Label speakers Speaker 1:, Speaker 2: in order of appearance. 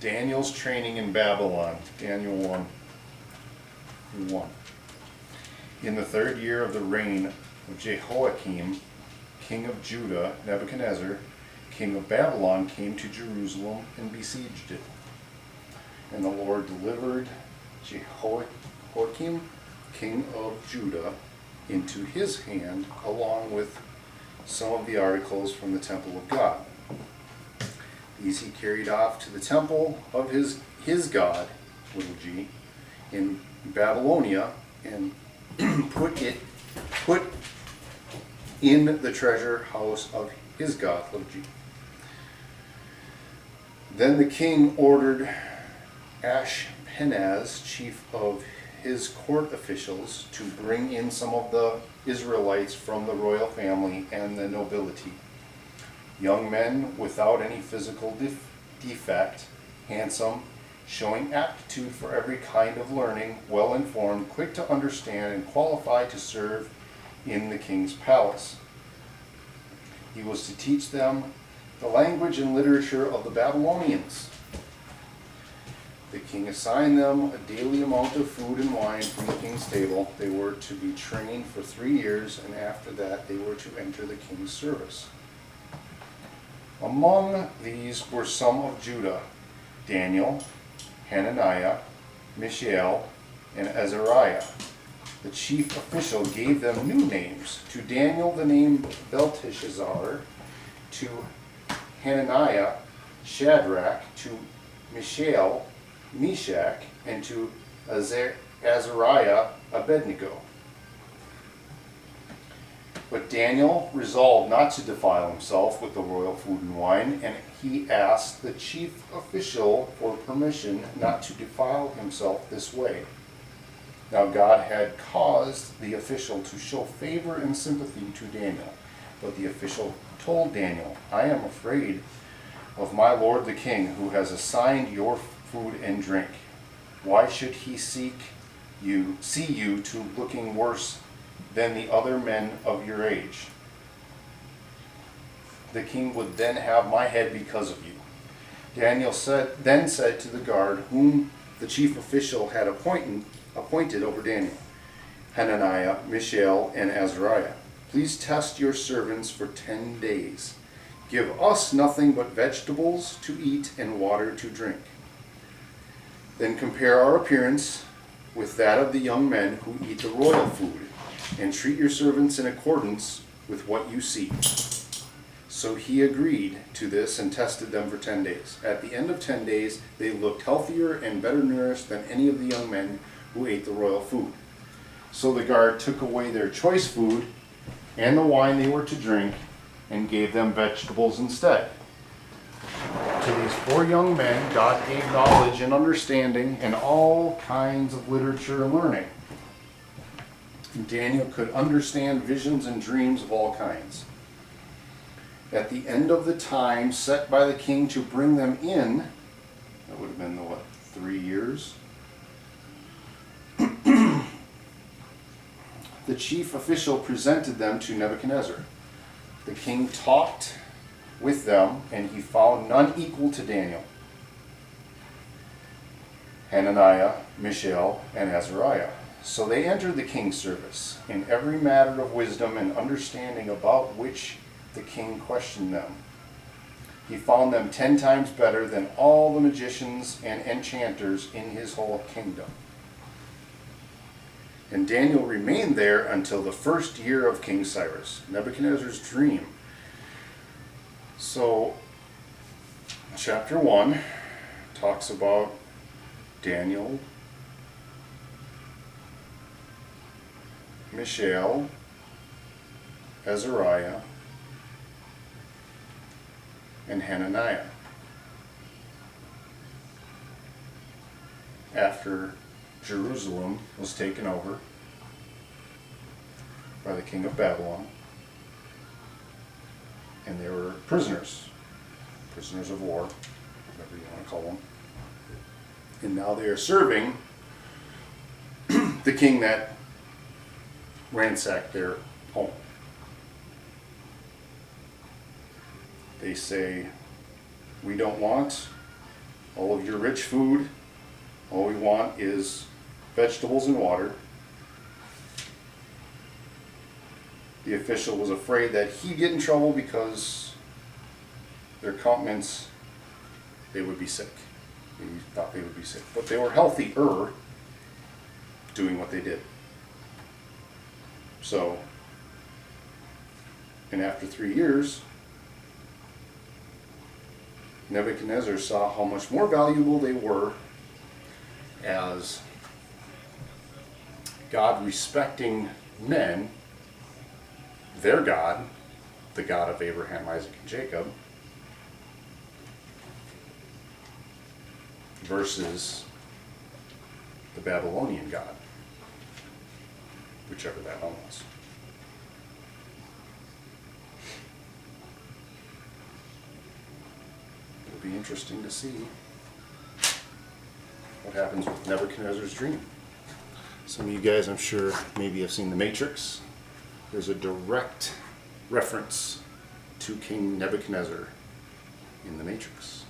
Speaker 1: Daniel's training in Babylon, Daniel 1:1. In the 3rd year of the reign of Jehoiakim, king of Judah, Nebuchadnezzar, king of Babylon, came to Jerusalem and besieged it. And the Lord delivered Jehoiakim, king of Judah, into his hand, along with some of the articles from the temple of God. These he carried off to the temple of his God, little g, in Babylonia, and put in the treasure house of his God, little g. Then the king ordered Ashpenaz, chief of his court officials, to bring in some of the Israelites from the royal family and the nobility, young men without any physical defect, handsome, showing aptitude for every kind of learning, well-informed, quick to understand, and qualified to serve in the king's palace. He was to teach them the language and literature of the Babylonians. The king assigned them a daily amount of food and wine from the king's table. They were to be trained for 3 years, and after that they were to enter the king's service. Among these were some of Judah: Daniel, Hananiah, Mishael, and Azariah. The chief official gave them new names. To Daniel the name Belteshazzar, to Hananiah Shadrach, to Mishael Meshach, and to Azariah Abednego. But Daniel resolved not to defile himself with the royal food and wine, and he asked the chief official for permission not to defile himself this way. Now God had caused the official to show favor and sympathy to Daniel, but the official told Daniel, "I am afraid of my lord the king, who has assigned your food and drink. Why should he see you to looking worse than the other men of your age? The king would then have my head because of you." Daniel then said to the guard, whom the chief official had appointed over Daniel, Hananiah, Mishael, and Azariah, "Please test your servants for 10 days. Give us nothing but vegetables to eat and water to drink. Then compare our appearance with that of the young men who eat the royal food, and treat your servants in accordance with what you see." So he agreed to this and tested them for 10 days. At the end of 10 days, they looked healthier and better nourished than any of the young men who ate the royal food. So the guard took away their choice food and the wine they were to drink, and gave them vegetables instead. To these 4 young men, God gave knowledge and understanding and all kinds of literature and learning. And Daniel could understand visions and dreams of all kinds. At the end of the time set by the king to bring them in, that would have been 3 years, the chief official presented them to Nebuchadnezzar. The king talked with them, and he found none equal to Daniel, Hananiah, Mishael, and Azariah. So they entered the king's service in every matter of wisdom and understanding about which the king questioned them. He found them 10 times better than all the magicians and enchanters in his whole kingdom. And Daniel remained there until the 1st year of King Cyrus, Nebuchadnezzar's dream. So, chapter 1 talks about Daniel, Mishael, Azariah, and Hananiah. After Jerusalem was taken over by the king of Babylon, and they were prisoners of war, whatever you want to call them. And now they are serving the king that ransacked their home. They say, "We don't want all of your rich food. All we want is vegetables and water. The official was afraid that he'd get in trouble because their countenance, they would be sick. He thought they would be sick. But they were healthier doing what they did. So, and after 3 years, Nebuchadnezzar saw how much more valuable they were as God respecting men, their God, the God of Abraham, Isaac, and Jacob, versus the Babylonian God, whichever that one was. It'll be interesting to see what happens with Nebuchadnezzar's dream. Some of you guys, I'm sure, maybe have seen The Matrix. There's a direct reference to King Nebuchadnezzar in The Matrix.